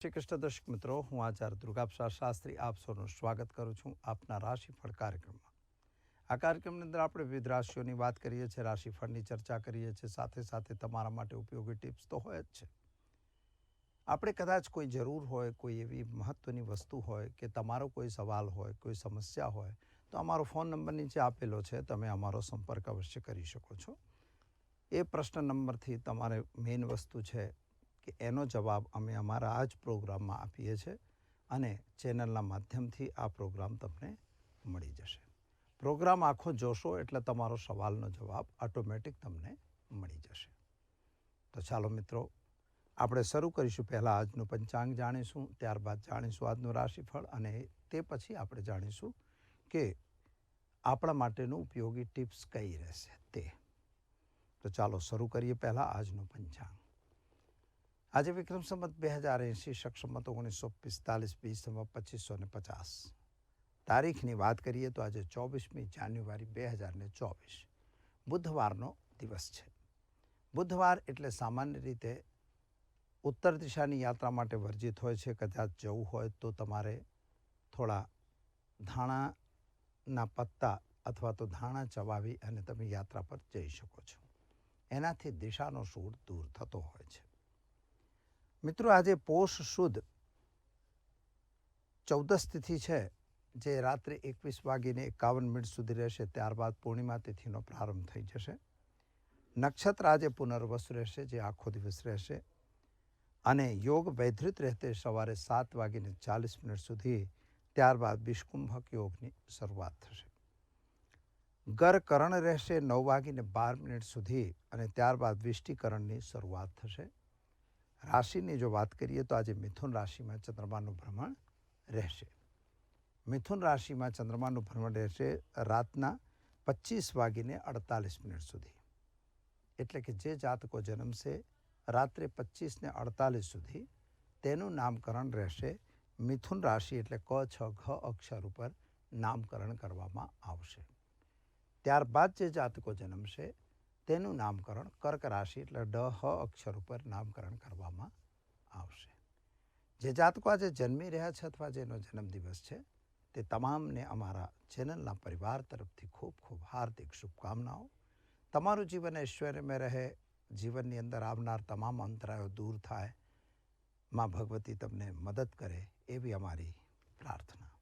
શ્રી કૃષ્ણ દર્શક મિત્રો, હું આચાર્ય દુર્ગાપ્રસાદ શાસ્ત્રી આપ સૌનું સ્વાગત કરું છું આપના રાશિફળ કાર્યક્રમમાં. આ કાર્યક્રમની અંદર આપણે વિવિધ રાશિઓની વાત કરીએ છીએ, રાશિફળની ચર્ચા કરીએ છીએ, સાથે સાથે તમારા માટે ઉપયોગી ટિપ્સ તો હોય જ છે. આપણે કદાચ કોઈ જરૂર હોય, કોઈ એવી મહત્ત્વની વસ્તુ હોય કે તમારો કોઈ સવાલ હોય, કોઈ સમસ્યા હોય, તો અમારો ફોન નંબર નીચે આપેલો છે, તમે અમારો સંપર્ક અવશ્ય કરી શકો છો. એ પ્રશ્ન નંબરથી તમારે મેઇન વસ્તુ છે કે એનો જવાબ અમે અમારા આ જ પ્રોગ્રામમાં આપીએ છીએ અને ચેનલના માધ્યમથી આ પ્રોગ્રામ તમને મળી જશે. પ્રોગ્રામ આખો જોશો એટલે તમારો સવાલનો જવાબ ઓટોમેટિક તમને મળી જશે. તો ચાલો મિત્રો, આપણે શરૂ કરીશું. પહેલાં આજનું પંચાંગ જાણીશું, ત્યારબાદ જાણીશું આજનું રાશિફળ અને તે પછી આપણે જાણીશું કે આપણા માટેનું ઉપયોગી ટિપ્સ કઈ રહેશે તે. તો ચાલો શરૂ કરીએ. પહેલાં આજનું પંચાંગ. આજે વિક્રમ સંવત 2080, શક સંવત 1945, બીજ સંવત 2550. તારીખની વાત કરીએ તો આજે 24મી જાન્યુઆરી 2024, બુધવારનો દિવસ છે. બુધવાર એટલે સામાન્ય રીતે ઉત્તર દિશાની યાત્રા માટે વર્જિત હોય છે. કદાચ જવું હોય તો તમારે થોડા ધાણાના પત્તા અથવા તો ધાણા ચવાવી અને તમે યાત્રા પર જઈ શકો છો. એનાથી દિશાનો સૂર દૂર થતો હોય છે. મિત્રો, આજે પોષ સુદ 14 તિથિ છે, જે રાત્રે 21:51 સુધી રહેશે. ત્યારબાદ પૂર્ણિમા તિથિનો પ્રારંભ થઈ જશે. નક્ષત્ર આજે પુનર્વસુ રહેશે, જે આખો દિવસ રહેશે અને યોગ વૈધૃત રહેતે સવારે 7:40 સુધી. ત્યારબાદ વિષુકુંભક યોગની શરૂઆત થશે. ગરકરણ રહેશે 9:12 સુધી અને ત્યારબાદ વિષ્ટિકરણની શરૂઆત થશે. રાશિની જો વાત કરીએ તો આજે મિથુન રાશિમાં ચંદ્રમાનું ભ્રમણ રહેશે. મિથુન રાશિમાં ચંદ્રમાનું ભ્રમણ રહેશે રાતના 25:48 સુધી. એટલે કે જે જાતકો જન્મશે રાત્રે 25:48 સુધી, તેનું નામકરણ રહેશે મિથુન રાશિ, એટલે ક, છ, ઘ અક્ષર ઉપર નામકરણ કરવામાં આવશે. ત્યારબાદ જે જાતકો જન્મશે તેનું નામકરણ કર્ક રાશિ, એટલે ડ, હ અક્ષર ઉપર નામકરણ કરવામાં આવશે. જે જાતકો આજે જન્મી રહ્યા છે અથવા જેનો જન્મદિવસ છે, તે તમામને અમારા ચેનલના પરિવાર તરફથી ખૂબ ખૂબ હાર્દિક શુભકામનાઓ. તમારું જીવન ઐશ્વર્યમય રહે, જીવનની અંદર આવનાર તમામ અંતરાયો દૂર થાય, માં ભગવતી તમને મદદ કરે એવી અમારી પ્રાર્થના.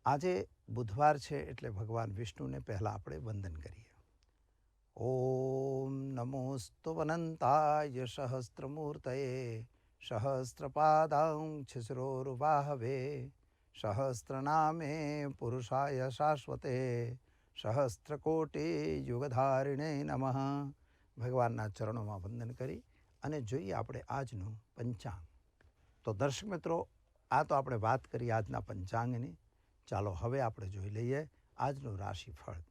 આજે બુધવાર છે એટલે ભગવાન વિષ્ણુને પહેલાં આપણે વંદન કરીએ. ઓમ નમોસ્તુ અનંતાય સહસ્ત્રમૂર્તયે સહસ્ત્રપાદાંશિરોર્વાહવે સહસ્ત્રનામે પુરુષાય શાશ્વતે સહસ્ત્રકોટી યુગધારિણે નમઃ. ભગવાનના ચરણોમાં વંદન કરી અને જોઈએ આપણે આજનું પંચાંગ. તો દર્શક મિત્રો, આ તો આપણે વાત કરી આજના પંચાંગની. ચાલો હવે આપણે જોઈ લઈએ આજનું રાશિફળ.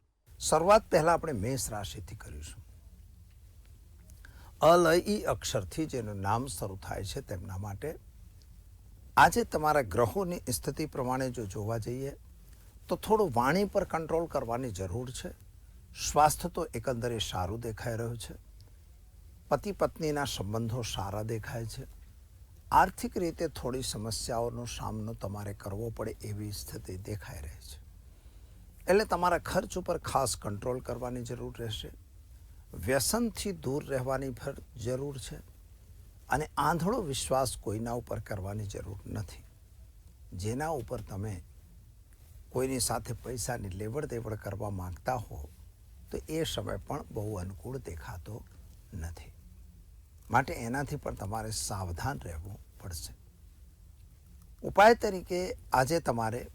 શરૂઆત પહેલાં આપણે મેષ રાશિથી કરીશું. અલય ઈ અક્ષરથી જેનું નામ શરૂ થાય છે તેમના માટે આજે તમારા ગ્રહોની સ્થિતિ પ્રમાણે જો જોવા જઈએ તો થોડું વાણી પર કંટ્રોલ કરવાની જરૂર છે. સ્વાસ્થ્ય તો એકંદરે સારું દેખાઈ રહ્યું છે. પતિ પત્નીના સંબંધો સારા દેખાય છે. આર્થિક રીતે થોડી સમસ્યાઓનો સામનો તમારે કરવો પડે એવી સ્થિતિ દેખાઈ રહી છે. એટલે તમારા ખર્ચ ઉપર ખાસ કંટ્રોલ કરવાની જરૂર રહેશે. વ્યસનથી દૂર રહેવાની જરૂર છે અને આંધળો વિશ્વાસ કોઈના ઉપર કરવાની જરૂર નથી. જેના ઉપર તમે કોઈની સાથે પૈસાની લેવડ દેવડ કરવા માંગતા હો તો એ સમય પણ બહુ અનુકૂળ દેખાતો નથી. માટે એનાથી પણ તમારે સાવધાન રહેવું પડશે. ઉપાય તરીકે આજે તમારે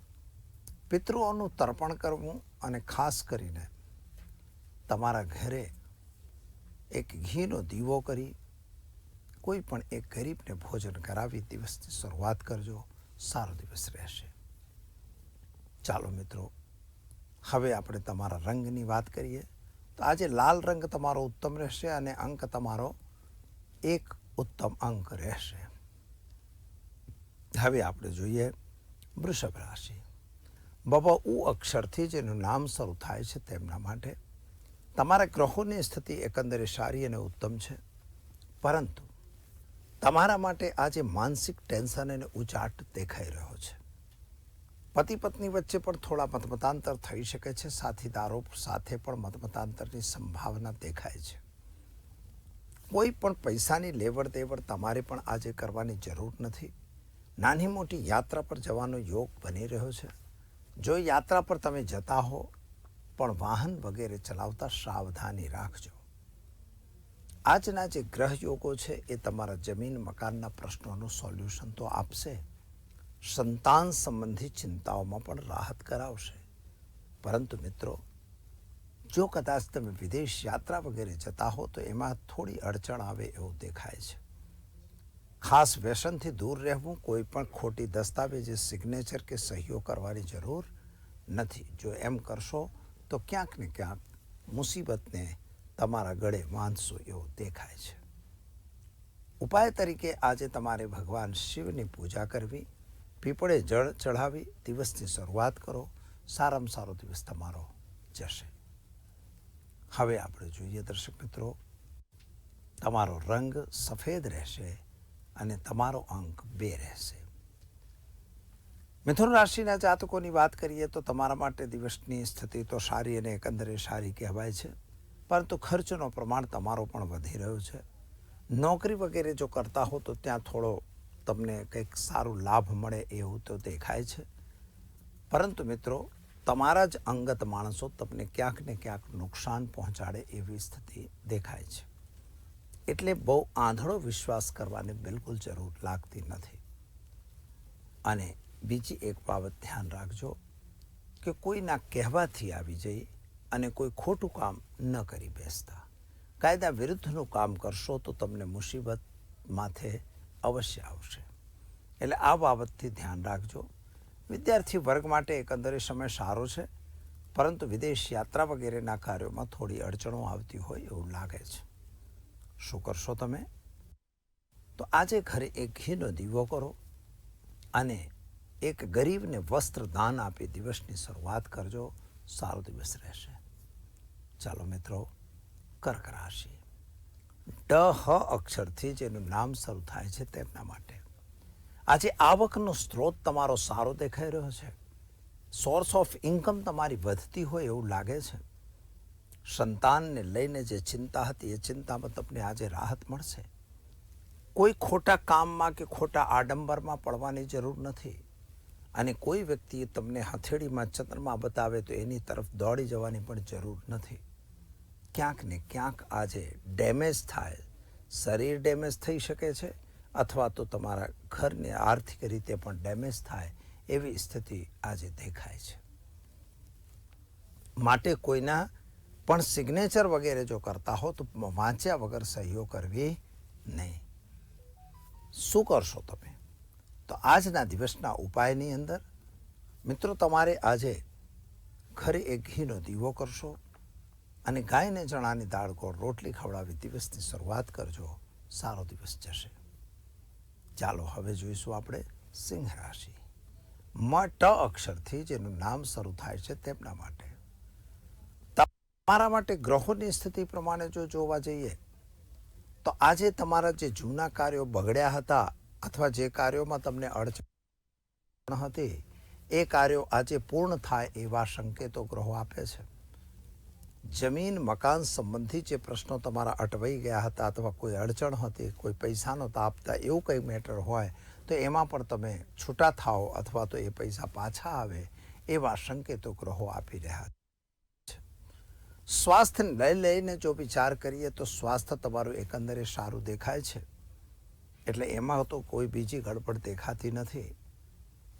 પિતૃઓનું તર્પણ કરવું અને ખાસ કરીને તમારા ઘરે એક ઘીનો દીવો કરી કોઈ પણ એક ગરીબને ભોજન કરાવી દિવસની શરૂઆત કરજો. સારો દિવસ રહેશે. ચાલો મિત્રો, હવે આપણે તમારા રંગની વાત કરીએ તો આજે લાલ રંગ તમારો ઉત્તમ રહેશે અને અંક તમારો 1 ઉત્તમ અંક રહેશે. હવે આપણે જોઈએ વૃષભ રાશિ. બબ ઉ અક્ષરથી જેનું નામ શરૂ થાય છે તેમના માટે તમારા ગ્રહોની સ્થિતિ એકંદરે સારી અને ઉત્તમ છે. પરંતુ તમારા માટે આજે માનસિક ટેન્શન અને ઉચાટ દેખાઈ રહ્યો છે. પતિ પત્ની વચ્ચે પણ થોડા મતમતાંતર થઈ શકે છે. સાથીદારો સાથે પણ મતમતાંતરની સંભાવના દેખાય છે. કોઈ પણ પૈસાની લેવડ દેવડ તમારે પણ આજે કરવાની જરૂર નથી. નાની મોટી યાત્રા પર જવાનો યોગ બની રહ્યો છે. જો યાત્રા પર તમે જતા હો પણ વાહન વગેરે ચલાવતા સાવધાની રાખજો. આજના જે ગ્રહ યોગો છે એ તમારા જમીન મકાનના પ્રશ્નોનું સોલ્યુશન તો આપશે, સંતાન સંબંધી ચિંતાઓમાં પણ રાહત કરાવશે. પરંતુ મિત્રો, જો કદાચ તમે વિદેશ યાત્રા વગેરે જતા હો તો એમાં થોડી અડચણ આવે એવું દેખાય છે. ખાસ વ્યસનથી દૂર રહેવું. કોઈ પણ ખોટી દસ્તાવેજ સિગ્નેચર કે સહીઓ કરવાની જરૂર નથી. જો એમ કરશો તો ક્યાંક ને ક્યાંક મુસીબતને તમારા ગળે બાંધશો એવું દેખાય છે. ઉપાય તરીકે આજે તમારે ભગવાન શિવની પૂજા કરવી, પીપળે જળ ચઢાવી દિવસની શરૂઆત કરો. સારામાં સારો દિવસ તમારો જશે. હવે આપણે જોઈએ દર્શક મિત્રો, તમારો રંગ સફેદ રહેશે અને તમારો અંક 2 રહેશે. મિથુન રાશિના જાતકોની વાત કરીએ તો તમારા માટે દિવસની સ્થિતિ તો સારી અને એકંદરે સારી કહેવાય છે. પરંતુ ખર્ચનો પ્રમાણ તમારો પણ વધી રહ્યો છે. નોકરી વગેરે જો કરતા હો તો ત્યાં થોડો તમને કંઈક સારું લાભ મળે એવું તો દેખાય છે. પરંતુ મિત્રો, તમારા જ અંગત માણસો તમને ક્યાંક ને ક્યાંક નુકસાન પહોંચાડે એવી સ્થિતિ દેખાય છે. એટલે બહુ આંધળો વિશ્વાસ કરવાની બિલકુલ જરૂર લાગતી નથી. અને બીજી એક બાબત ધ્યાન રાખજો કે કોઈના કહેવાથી આવી જઈ અને કોઈ ખોટું કામ ન કરી બેસતા. કાયદા વિરુદ્ધનું કામ કરશો તો તમને મુસીબત માથે અવશ્ય આવશે. એટલે આ બાબતથી ધ્યાન રાખજો. વિદ્યાર્થી વર્ગ માટે એકંદરે સમય સારો છે, પરંતુ વિદેશ યાત્રા વગેરેના કાર્યોમાં થોડી અડચણો આવતી હોય એવું લાગે છે. શું કરશો તમે? તો આજે ઘરે એક ઘીનો દીવો કરો અને એક ગરીબને વસ્ત્ર દાન આપી દિવસની શરૂઆત કરજો. સારો દિવસ રહેશે. ચાલો મિત્રો, કર્ક રાશિ. હ અક્ષરથી જેનું નામ શરૂ થાય છે તેમના માટે આજે આવકનો સ્ત્રોત તમારો સારો દેખાઈ રહ્યો છે. સોર્સ ઓફ ઇન્કમ તમારી વધતી હોય એવું લાગે છે. સંતાનને લઈને જે ચિંતા હતી એ ચિંતામાં તમને આજે રાહત મળશે. કોઈ ખોટા કામમાં કે ખોટા આડંબરમાં પડવાની જરૂર નથી. અને કોઈ વ્યક્તિએ તમને હથેળીમાં ચંદ્રમા બતાવે તો એની તરફ દોડી જવાની પણ જરૂર નથી. ક્યાંક ને ક્યાંક આજે ડેમેજ થાય, શરીર ડેમેજ થઈ શકે છે, અથવા તો તમારા ઘરને આર્થિક રીતે પણ ડેમેજ થાય એવી સ્થિતિ આજે દેખાય છે. માટે કોઈના પણ સિગ્નેચર વગેરે જો કરતા હો તો વાંચ્યા વગર સહીઓ કરવી નહીં. શું કરશો તમે? તો આજના દિવસના ઉપાયની અંદર મિત્રો, તમારે આજે ઘરે એક ઘીનો દીવો કરશો અને ગાયને ચણાની દાળ ગોળ રોટલી ખવડાવી દિવસની શરૂઆત કરજો. સારો દિવસ જશે. ચાલો હવે જોઈશું આપણે સિંહ રાશિ. ટ અક્ષરથી જેનું નામ શરૂ થાય છે તેમના માટે તમારા માટે ગ્રહોની સ્થિતિ પ્રમાણે જો જોવા જઈએ તો આજે તમારા જે જૂના કાર્યો બગડ્યા હતા અથવા જે કાર્યોમાં તમને અડચણ હતી એ કાર્યો આજે પૂર્ણ થાય એવા સંકેતો ગ્રહો આપે છે. જમીન મકાન સંબંધી જે પ્રશ્નો તમારા અટવાઈ ગયા હતા અથવા કોઈ અડચણ હતી, કોઈ પૈસા નહોતા આપતા, એવું કંઈ મેટર હોય તો એમાં પણ તમે છૂટા થાઓ અથવા તો એ પૈસા પાછા આવે એવા સંકેતો ગ્રહો આપી રહ્યા છે. સ્વાસ્થ્યને લઈને જો વિચાર કરીએ તો સ્વાસ્થ્ય તમારું એકંદરે સારું દેખાય છે. એટલે એમાં તો કોઈ બીજી ગડબડ દેખાતી નથી.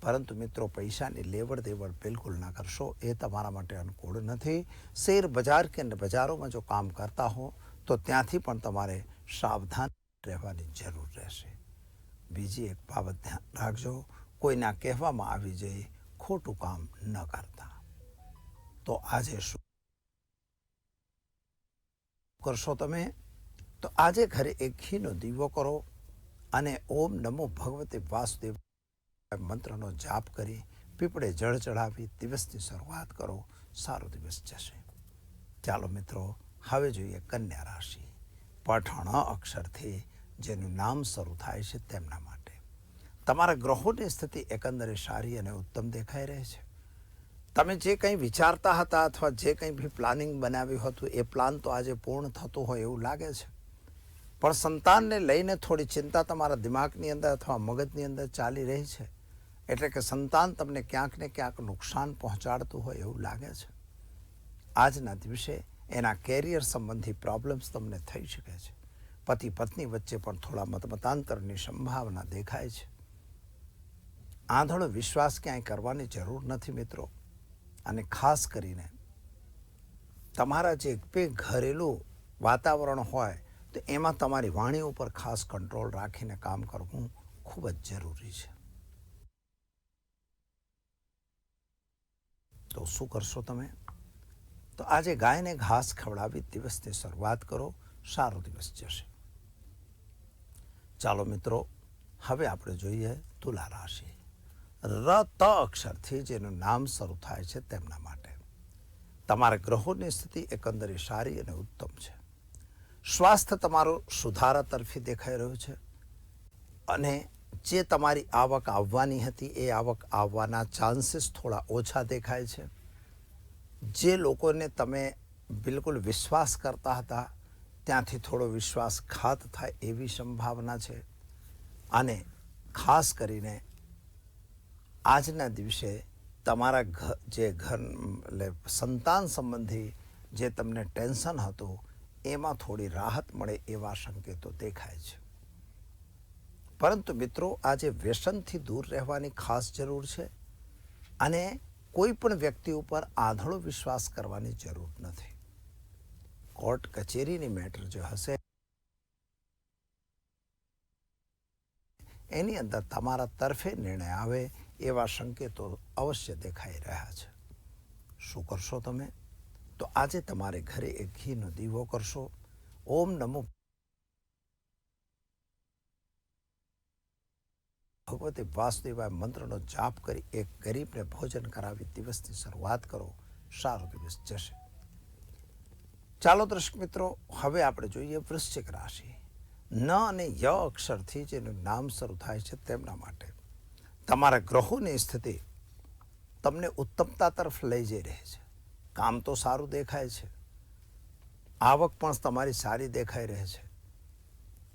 પરંતુ મિત્રો, પૈસાની લેવડ દેવડ બિલકુલ ના કરશો. એ તમારા માટે અનુકૂળ નથી. શેર બજાર કે બજારોમાં જો કામ કરતા હો તો ત્યાંથી પણ તમારે સાવધાન રહેવાની જરૂર રહેશે. બીજી એક બાબત ધ્યાન રાખજો, કોઈના કહેવામાં આવી જઈ ખોટું કામ ન કરતા. તો આજે શું કરશો તમે? તો આજે ઘરે એક ઘીનો દીવો કરો અને ઓમ નમો ભગવતે વાસુદેવ મંત્રનો જાપ કરી પીપળે જળ ચઢાવી દિવસની શરૂઆત કરો. સારો દિવસ જશે. ચાલો મિત્રો, હવે જોઈએ કન્યા રાશિ. પઠણ અક્ષરથી જેનું નામ શરૂ થાય છે તેમના માટે. તમારા ગ્રહોની સ્થિતિ એકંદરે સારી અને ઉત્તમ દેખાઈ રહી છે. તમે જે કંઈ વિચારતા હતા અથવા જે કંઈ બી પ્લાનિંગ બનાવ્યું હતું એ પ્લાન તો આજે પૂર્ણ થતું હોય એવું લાગે છે. પણ સંતાનને લઈને થોડી ચિંતા તમારા દિમાગની અંદર અથવા મગજની અંદર ચાલી રહી છે. એટલે કે સંતાન તમને ક્યાંક ને ક્યાંક નુકસાન પહોંચાડતું હોય એવું લાગે છે. આજના દિવસે એના કેરિયર સંબંધી પ્રોબ્લેમ્સ તમને થઈ શકે છે. પતિ પત્ની વચ્ચે પણ થોડા મતાંતરની સંભાવના દેખાય છે. આંધળો વિશ્વાસ ક્યાંય કરવાની જરૂર નથી મિત્રો. અને ખાસ કરીને તમારા જે ઘરેલું વાતાવરણ હોય તો એમાં તમારી વાણી ઉપર ખાસ કંટ્રોલ રાખીને કામ કરવું ખૂબ જ જરૂરી છે. તો શું કરશો તમે? તો આજે ગાયને ઘાસ ખવડાવી દિવસની શરૂઆત કરો. સારો દિવસ જશે. ચાલો મિત્રો, હવે આપણે જોઈએ તુલા રાશિ. ર ત અક્ષરથી જેનું નામ શરૂ થાય છે તેમના માટે તમારા ગ્રહોની સ્થિતિ એકંદરે સારી અને ઉત્તમ છે. સ્વાસ્થ્ય તમારું સુધારા તરફી દેખાઈ રહ્યું છે. અને જે તમારી આવક આવવાની હતી એ આવક આવવાના ચાન્સીસ થોડા ઓછા દેખાય છે. જે લોકોને તમે બિલકુલ વિશ્વાસ કરતા હતા ત્યાંથી થોડો વિશ્વાસઘાત થાય એવી સંભાવના છે. અને ખાસ કરીને આજના દિવસે તમારા જે ઘર એટલે સંતાન સંબંધી જે તમને ટેન્શન હતું એમાં થોડી રાહત મળે એવા સંકેતો દેખાય છે. પરંતુ મિત્રો, આજે વ્યસનથી દૂર રહેવાની ખાસ જરૂર છે. અને કોઈ પણ વ્યક્તિ ઉપર આંધળો વિશ્વાસ કરવાની જરૂર નથી. કોર્ટ કચેરીની મેટર જે હશે એની અંદર તમારા તરફે નિર્ણય આવે એવા સંકેતો અવશ્ય દેખાઈ રહ્યા છે. શું કરશો તમે? તો આજે તમારે ઘરે એક ઘીનો દીવો કરશો. ઓમ નમો ભગવતે વાસુદેવાય મંત્રનો જાપ કરી એક ગરીબને ભોજન કરાવી દિવસની શરૂઆત કરો. સારો દિવસ જશે. ચાલો દર્શક મિત્રો, હવે આપણે જોઈએ વૃશ્ચિક રાશિ. ન અને ય અક્ષરથી જેનું નામ શરૂ થાય છે તેમના માટે તમારા ગ્રહોની સ્થિતિ તમને ઉત્તમતા તરફ લઈ જઈ રહી છે. કામ તો સારું દેખાય છે. આવક પણ તમારી સારી દેખાઈ રહી છે.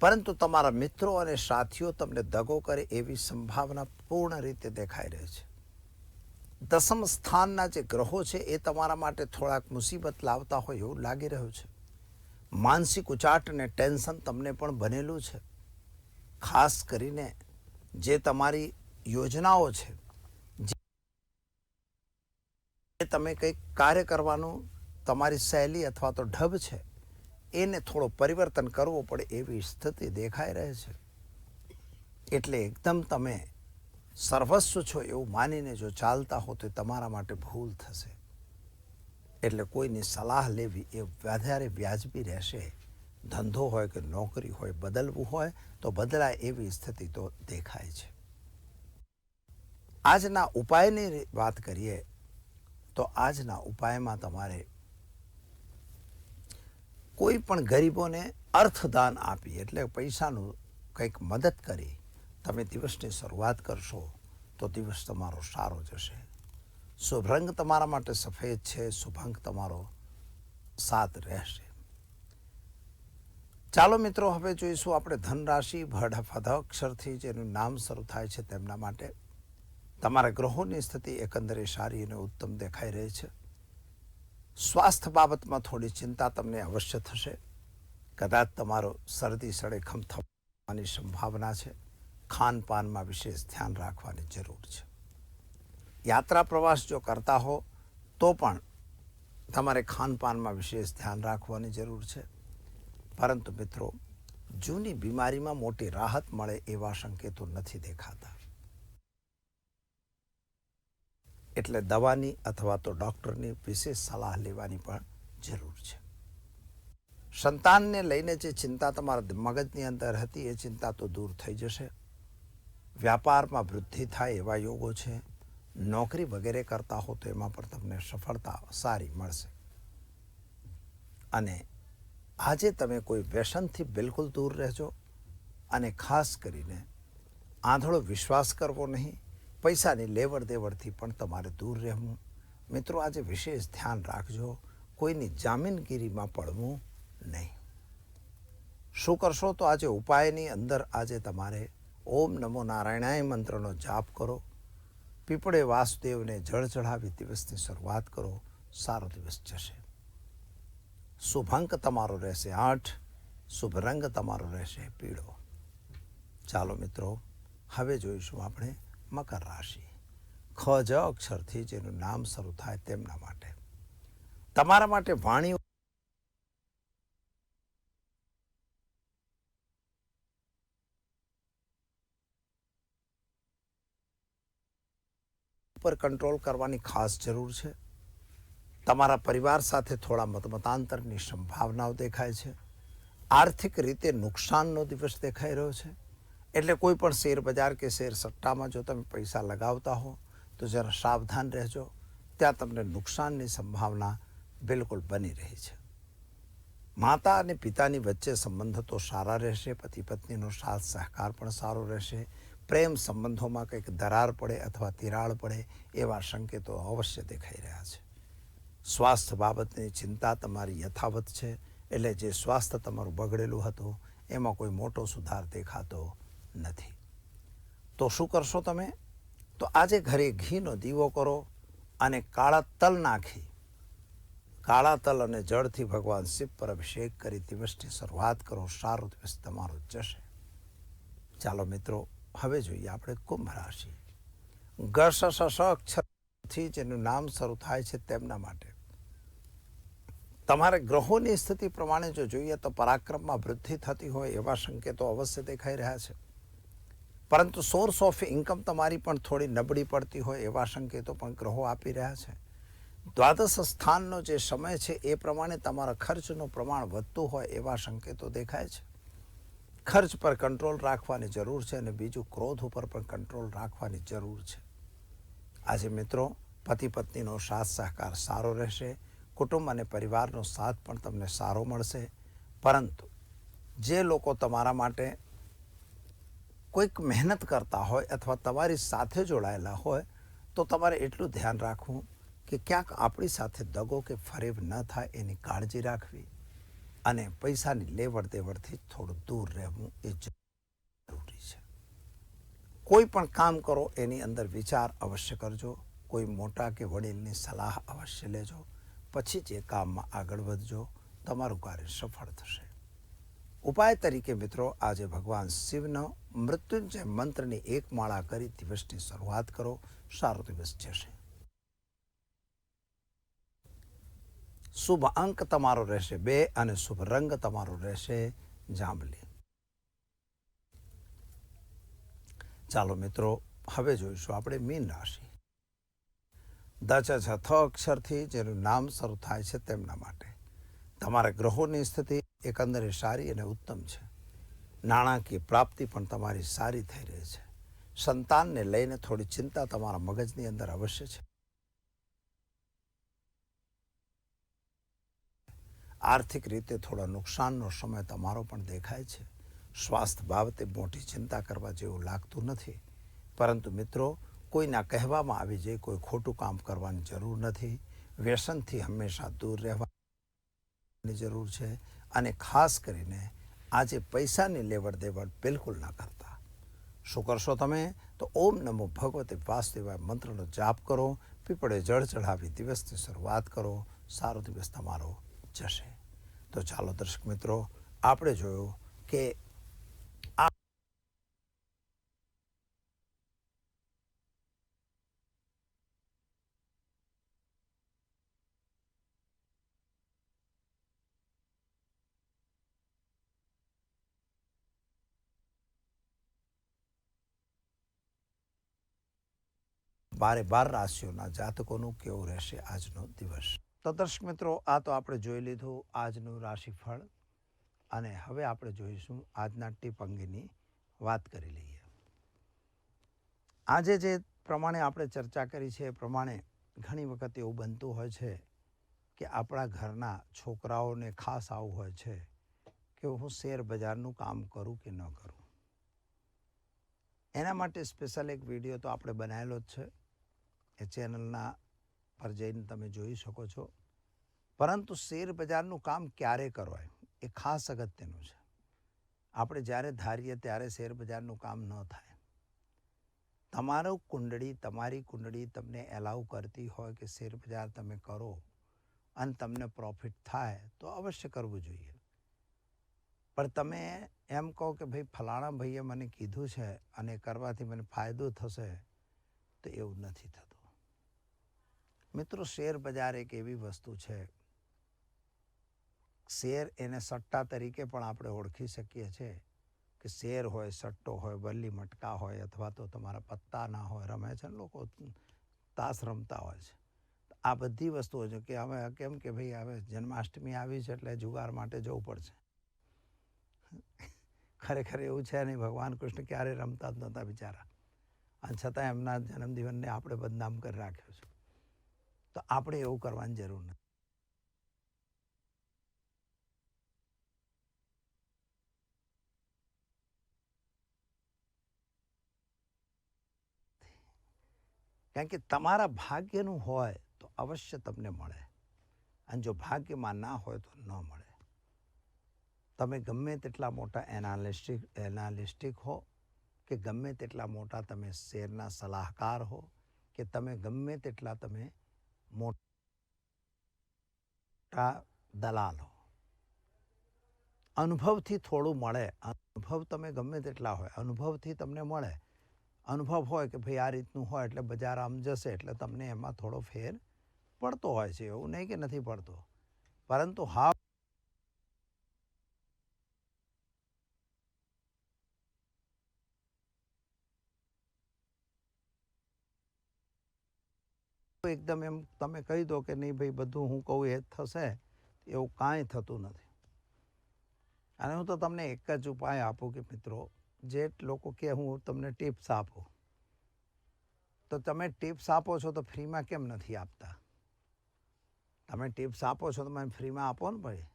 પરંતુ તમારા મિત્રો અને સાથીઓ તમને દગો કરે એવી સંભાવના પૂર્ણ રીતે દેખાઈ રહી છે. દસમ સ્થાનના જે ગ્રહો છે એ તમારા માટે થોડાક મુસીબત લાવતા હોય એવું લાગી રહ્યું છે. માનસિક ઉચાટ અને ટેન્શન તમને પણ બનેલું છે. ખાસ કરીને જે તમારી યોજનાઓ છે, જે તમે કંઈક કાર્ય કરવાનું તમારી શૈલી અથવા તો ઢબ છે એને થોડો પરિવર્તન કરવો પડે એવી સ્થિતિ દેખાઈ રહે છે. એટલે એકદમ તમે સર્વસ્વ છો એવું માનીને જો ચાલતા હો તો તમારા માટે ભૂલ થશે. એટલે કોઈની સલાહ લેવી એ વધારે વ્યાજબી રહેશે. ધંધો હોય કે નોકરી હોય, બદલવું હોય તો બદલાય એવી સ્થિતિ તો દેખાય છે. આજના ઉપાયની વાત કરીએ તો આજના ઉપાયમાં તમારે કોઈ પણ ગરીબોને અર્થદાન આપી એટલે પૈસાનું કંઈક મદદ કરી તમે દિવસની શરૂઆત કરશો તો દિવસ તમારો સારો જશે. શુભ રંગ તમારા માટે સફેદ છે. શુભ અંક તમારો 7 રહેશે. ચાલો મિત્રો, હવે જોઈશું આપણે ધનરાશિ. ભ અક્ષરથી જેનું નામ શરૂ થાય છે તેમના માટે તમારા ગ્રહોની સ્થિતિ એકંદરે સારી અને ઉત્તમ દેખાઈ રહી છે. સ્વાસ્થ્ય બાબતમાં થોડી ચિંતા તમને અવશ્ય થશે. કદાચ તમારો શરદી સળેખમ થવાની સંભાવના છે. ખાનપાનમાં વિશેષ ધ્યાન રાખવાની જરૂર છે. યાત્રા પ્રવાસ જો કરતા હો તો પણ તમારે ખાનપાનમાં વિશેષ ધ્યાન રાખવાની જરૂર છે. પરંતુ મિત્રો, જૂની બીમારીમાં મોટી રાહત મળે એવા સંકેતો નથી દેખાતા. એટલે દવાની અથવા તો ડૉક્ટરની વિશેષ સલાહ લેવાની પણ જરૂર છે. સંતાનને લઈને જે ચિંતા તમારા મગજની અંદર હતી એ ચિંતા તો દૂર થઈ જશે. વ્યાપારમાં વૃદ્ધિ થાય એવા યોગો છે. નોકરી વગેરે કરતા હો તો એમાં પણ તમને સફળતા સારી મળશે. અને આજે તમે કોઈ વ્યસનથી બિલકુલ દૂર રહેજો. અને ખાસ કરીને આંધળો વિશ્વાસ કરવો નહીં, પૈસાની લેવડ દેવડથી પણ તમારે દૂર રહેવું. મિત્રો, આજે વિશેષ ધ્યાન રાખજો, કોઈની જામીનગીરીમાં પડવું નહીં. શું કરશો? તો આજે ઉપાયની અંદર આજે તમારે ઓમ નમો નારાયણાય મંત્રનો જાપ કરો. પીપળે વાસુદેવને જળ ચઢાવી દિવસની શરૂઆત કરો. સારો દિવસ જશે. શુભ અંક તમારો રહેશે 8, શુભ રંગ તમારો રહેશે પીળો. ચાલો મિત્રો, હવે જોઈશું આપણે મકર રાશિ. ખ જ અક્ષરથી જેનું નામ શરૂ થાય તેમના માટે. તમારા માટે વાણી પર કંટ્રોલ કરવાની ખાસ જરૂર છે. તમારા પરિવાર સાથે થોડા મતાંતરની સંભાવનાઓ દેખાય છે. આર્થિક રીતે નુકસાનનો દિવસ દેખાઈ રહ્યો છે. એટલે કોઈ પણ શેર બજાર કે શેર સટ્ટામાં જો તમે પૈસા લગાવતા હો તો જરા સાવધાન રહેજો. ત્યાં તમને નુકસાનની સંભાવના બિલકુલ બની રહી છે. માતા અને પિતાની વચ્ચે સંબંધ તો સારા રહેશે. પતિ પત્નીનો સાથ સહકાર પણ સારો રહેશે. પ્રેમ સંબંધોમાં કંઈક દરાર પડે અથવા તિરાડ પડે એવા સંકેતો અવશ્ય દેખાઈ રહ્યા છે. સ્વાસ્થ્ય બાબતની ચિંતા તમારી યથાવત છે. એટલે જે સ્વાસ્થ્ય તમારું બગડેલું હતું એમાં કોઈ મોટો સુધાર દેખાતો નથી. તો શું કરશો તમે? તો આજે ઘરે ઘીનો દીવો કરો અને કાળા તલ નાખી, કાળા તલ અને જળથી ભગવાન શિવ પર અભિષેક કરી દિવસની શરૂઆત કરો. સારો દિવસ તમારો જશે. ચાલો મિત્રો, હવે જોઈએ આપણે કુંભ રાશિ. ગ સ સ અક્ષરથી જેનું નામ શરૂ થાય છે તેમના માટે. તમારે ગ્રહોની સ્થિતિ પ્રમાણે જો જોઈએ તો પરાક્રમમાં વૃદ્ધિ થતી હોય એવા સંકેતો અવશ્ય દેખાઈ રહ્યા છે. પરંતુ સોર્સ ઓફ ઇન્કમ તમારી પણ થોડી નબળી પડતી હોય એવા સંકેતો પણ ગ્રહો આપી રહ્યા છે. દ્વાદશ સ્થાનનો જે સમય છે એ પ્રમાણે તમારા ખર્ચનું પ્રમાણ વધતું હોય એવા સંકેતો દેખાય છે. ખર્ચ પર કંટ્રોલ રાખવાની જરૂર છે અને બીજું ક્રોધ ઉપર પણ કંટ્રોલ રાખવાની જરૂર છે. આજે મિત્રો, પતિ પત્નીનો સાથ સહકાર સારો રહેશે. કુટુંબ અને પરિવારનો સાથ પણ તમને સારો મળશે. પરંતુ જે લોકો તમારા માટે કોઈક મહેનત કરતા હોય અથવા તમારી સાથે જોડાયેલા હોય તો તમારે એટલું ધ્યાન રાખવું કે ક્યાંક આપણી સાથે દગો કે ફરેબ ન થાય એની કાળજી રાખવી અને પૈસાની લેવડ દેવડથી થોડું દૂર રહેવું એ જરૂરી છે. કોઈ પણ કામ કરો એની અંદર વિચાર અવશ્ય કરજો. કોઈ મોટા કે વડીલની સલાહ અવશ્ય લેજો. પછી જ એ કામમાં આગળ વધજો. તમારું કાર્ય સફળ થશે. ઉપાય તરીકે મિત્રો, આજે ભગવાન શિવનો મૃત્યુંજય મંત્રની એક માળા કરી દિવસની શરૂઆત કરો. સારો દિવસ જશે. શુભ અંક તમારો રહેશે 2 અને શુભ રંગ તમારો રહેશે જાંબલી. ચાલો મિત્રો, હવે જોઈશું આપણે મીન રાશિ. દ ચ છ થ અક્ષરથી જેનું નામ શરૂ થાય છે તેમના માટે. તમારા ગ્રહોની સ્થિતિ એકંદરે સારી અને ઉત્તમ છે. નાણાકીય પ્રાપ્તિ પણ તમારી સારી થઈ રહી છે. સંતાનને લઈને થોડી ચિંતા તમારા મગજની અંદર અવશ્ય છે. આર્થિક રીતે થોડા નુકસાનનો સમય તમારો પણ દેખાય છે. સ્વાસ્થ્ય બાબતે મોટી ચિંતા કરવા જેવું લાગતું નથી. પરંતુ મિત્રો, કોઈના કહેવામાં આવી જાય કોઈ ખોટું કામ કરવાની જરૂર નથી. વ્યસનથી હંમેશા દૂર રહેવાની જરૂર છે. અને ખાસ કરીને આજે પૈસાની લેવડ દેવડ બિલકુલ ના કરતા. શું કરશો તમે? તો ઓમ નમો ભગવતે વાસુદેવાય મંત્રનો જાપ કરો. પીપળે જળ ચઢાવી દિવસની શરૂઆત કરો. સારો દિવસ તમારો જશે. તો ચાલો દર્શક મિત્રો, આપણે જોયું કે બારે 12 રાશિઓના જાતકોનું કેવું રહેશે આજનો દિવસ. તો દર્શક મિત્રો, આ તો આપણે જોઈ લીધું આજનું રાશિફળ. અને હવે આપણે જોઈશું આજના ટીપ અંગેની વાત કરી લઈએ. આજે જે પ્રમાણે આપણે ચર્ચા કરી છે એ પ્રમાણે ઘણી વખત એવું બનતું હોય છે કે આપણા ઘરના છોકરાઓને ખાસ આવું હોય છે કે હું શેર બજારનું કામ કરું કે ન કરું. એના માટે સ્પેશિયલ એક વિડીયો તો આપણે બનાવેલો જ છે, એ ચેનલના પર જઈને તમે જોઈ શકો છો. પરંતુ શેર બજારનું કામ ક્યારે કરવાય એ ખાસ અગત્યનું છે. આપણે જ્યારે ધારીએ ત્યારે શેર બજારનું કામ ન થાય. તમારી કુંડળી તમને એલાઉ કરતી હોય કે શેર બજાર તમે કરો અને તમને પ્રોફિટ થાય તો અવશ્ય કરવું જોઈએ. પણ તમે એમ કહો કે ભાઈ ફલાણા ભાઈએ મને કીધું છે અને કરવાથી મને ફાયદો થશે, તો એવું નથી થતું. મિત્રો, શેર બજાર એક એવી વસ્તુ છે, શેર એને સટ્ટા તરીકે પણ આપણે ઓળખી શકીએ છીએ કે શેર હોય, સટ્ટો હોય, બલ્લી મટકા હોય અથવા તો તમારા પત્તા ના હોય, રમે છે ને લોકો તાસ રમતા હોય છે. આ બધી વસ્તુઓ છે કે હવે કેમ કે ભાઈ હવે જન્માષ્ટમી આવી છે એટલે જુગાર માટે જવું પડશે. ખરેખર એવું છે નહીં, ભગવાન કૃષ્ણ ક્યારે રમતા જ નહોતા બિચારા, અને છતાં એમના જન્મદિવસને આપણે બદનામ કરી રાખ્યો છે. તો આપણે એવું કરવાની જરૂર નથી. કારણ કે તમારા ભાગ્યનું હોય તો અવશ્ય તમને મળે, અને જો ભાગ્યમાં ના હોય તો ન મળે. તમે ગમે તેટલા મોટા એનાલિસ્ટિક હો, કે ગમે તેટલા મોટા તમે શેરના સલાહકાર હો, કે તમે ગમે તેટલા તમે મોટા દલાલ હો, અનુભવથી થોડું મળે. અનુભવ તમે ગમે તેટલા હોય, અનુભવથી તમને મળે. અનુભવ હોય કે ભાઈ આ રીતનું હોય એટલે બજાર આમ જશે એટલે તમને એમાં થોડો ફેર પડતો હોય છે, એવું નહીં કે નથી પડતો. પરંતુ હા, એકદમ એમ તમે કહી દો કે નહીં ભાઈ બધું હું કહું એ જ થશે, એવું કાંઈ થતું નથી. અને હું તો તમને એક જ ઉપાય આપું કે મિત્રો, જે લોકો કે હું તમને ટિપ્સ આપું, તો તમે ટિપ્સ આપો છો તો ફ્રીમાં કેમ નથી આપતા? તમે ટિપ્સ આપો છો તો મને ફ્રીમાં આપો ને ભાઈ.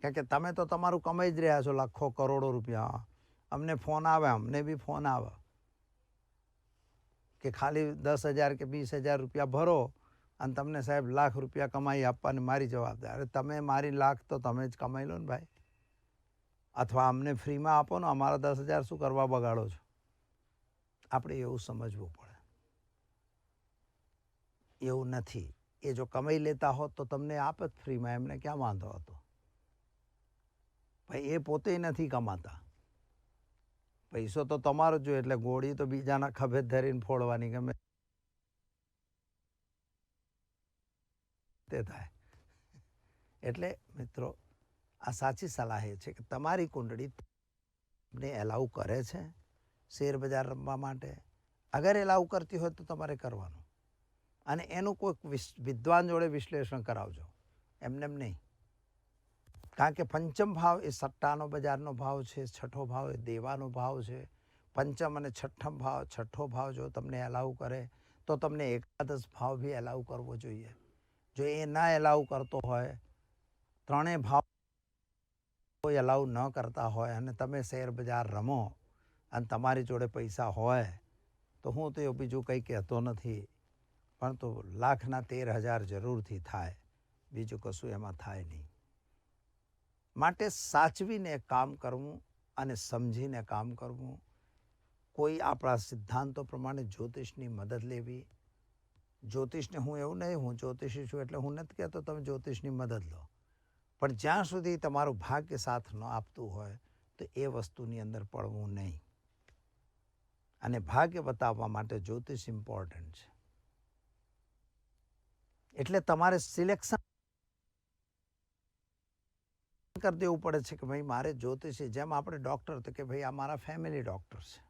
કારણ કે તમે તો તમારું કમાઈ જ રહ્યા છો લાખો કરોડો રૂપિયા. અમને ફોન આવે, અમને બી ફોન આવે કે ખાલી 10,000 કે 20,000 રૂપિયા ભરો અને તમને સાહેબ લાખ રૂપિયા કમાઈ આપવાની મારી જવાબદારી. અરે તમે મારી લાખ તો તમે જ કમાઈ લો ને ભાઈ, અથવા અમને ફ્રીમાં આપો ને, અમારા 10,000 શું કરવા બગાડો છો? આપણે એવું સમજવું પડે. એવું નથી. એ જો કમાઈ લેતા હોત તો તમને આપત ફ્રીમાં, એમને ક્યાં વાંધો હતો? ભાઈ એ પોતે નથી કમાતા, પૈસો તો તમારો જ જોઈએ, એટલે ગોળી તો બીજાના ખભે ધરીને ફોડવાની ગમે તે થાય. એટલે મિત્રો, આ સાચી સલાહ એ છે કે તમારી કુંડળી તમને એલાઉ કરે છે શેર બજાર રમવા માટે. અગર એલાઉ કરતી હોય તો તમારે કરવાનું, અને એનું કોઈક વિદ્વાન જોડે વિશ્લેષણ કરાવજો, એમને એમ નહીં. કારણ કે પંચમ ભાવ એ સટ્ટાનો બજારનો ભાવ છે, છઠ્ઠો ભાવ એ દેવાનો ભાવ છે. પંચમ અને છઠ્ઠો ભાવ જો તમને એલાઉ કરે તો તમને એકાદશ ભાવ બી એલાઉ કરવો જોઈએ. જો એ ના એલાઉ કરતો હોય, ત્રણેય ભાવ એલાઉ ન કરતા હોય અને તમે શેર બજાર રમો અને તમારી જોડે પૈસા હોય, તો હું તો એવું બીજું કંઈ કહેતો નથી, પણ તો 1,13,000 જરૂરથી થાય, બીજું કશું એમાં થાય નહીં. માટે સાચવીને કામ કરવું અને સમજીને કામ કરવું. કોઈ આપણા સિદ્ધાંતો પ્રમાણે જ્યોતિષની મદદ લેવી. જ્યોતિષને હું એવું નહીં, હું જ્યોતિષી છું એટલે હું નથી કહેતો તમે જ્યોતિષની મદદ લો, પણ જ્યાં સુધી તમારું ભાગ્ય સાથ ન આપતું હોય તો એ વસ્તુની અંદર પડવું નહીં. અને ભાગ્ય બતાવવા માટે જ્યોતિષ ઇમ્પોર્ટન્ટ છે. એટલે તમારે સિલેક્શન કરી દેવું પડે છે કે ભાઈ મારે જ્યોતિષી, જેમ આપણે ડૉક્ટર તો કે ભાઈ આ મારા ફેમિલી ડૉક્ટર છે.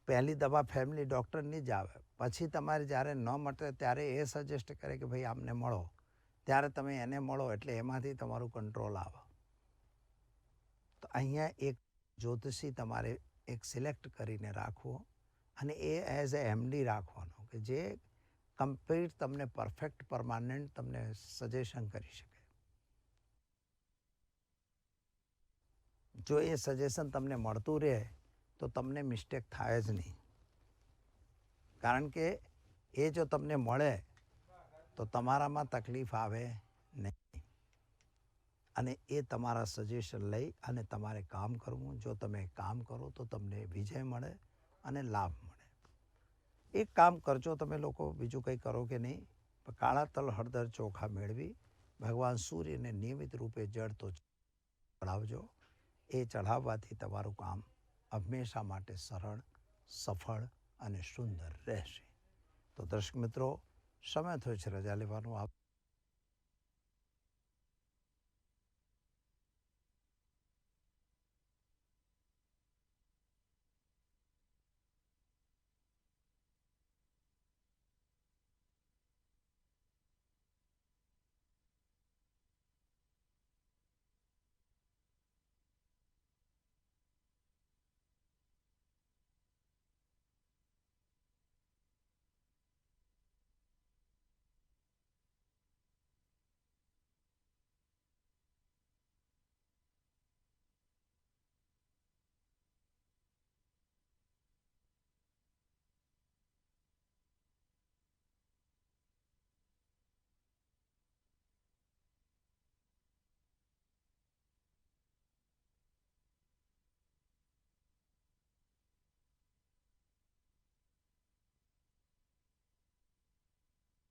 પહેલી દવા ફેમિલી ડૉક્ટરની જ આવે, પછી તમારે જ્યારે ન મટે ત્યારે એ સજેસ્ટ કરે કે ભાઈ આમને મળો, ત્યારે તમે એને મળો, એટલે એમાંથી તમારું કંટ્રોલ આવે. તો અહીંયા એક જ્યોતિષી તમારે એક સિલેક્ટ કરીને રાખવો, અને એ એઝ એ એમડી રાખવાનો કે જે કમ્પ્લીટ તમને પરફેક્ટ પરમાનન્ટ તમને સજેશન કરી શકે. જો એ સજેશન તમને મળતું રહે તો તમને મિસ્ટેક થાય જ નહીં. કારણ કે એ જો તમને મળે તો તમારામાં તકલીફ આવે નહીં. અને એ તમારા સજેશન લઈ અને તમારે કામ કરવું. જો તમે કામ કરો તો તમને વિજય મળે અને લાભ મળે. એક કામ કરજો તમે લોકો, બીજું કંઈ કરો કે નહીં, પણ કાળા તલ હળદર ચોખા મેળવી ભગવાન સૂર્યને નિયમિત રૂપે જળ તો ચડાવજો. એ ચઢાવવાથી તમારું કામ હંમેશા માટે સરળ, સફળ અને સુંદર રહેશે. તો દર્શક મિત્રો, સમય થયો છે રજા લેવાનો.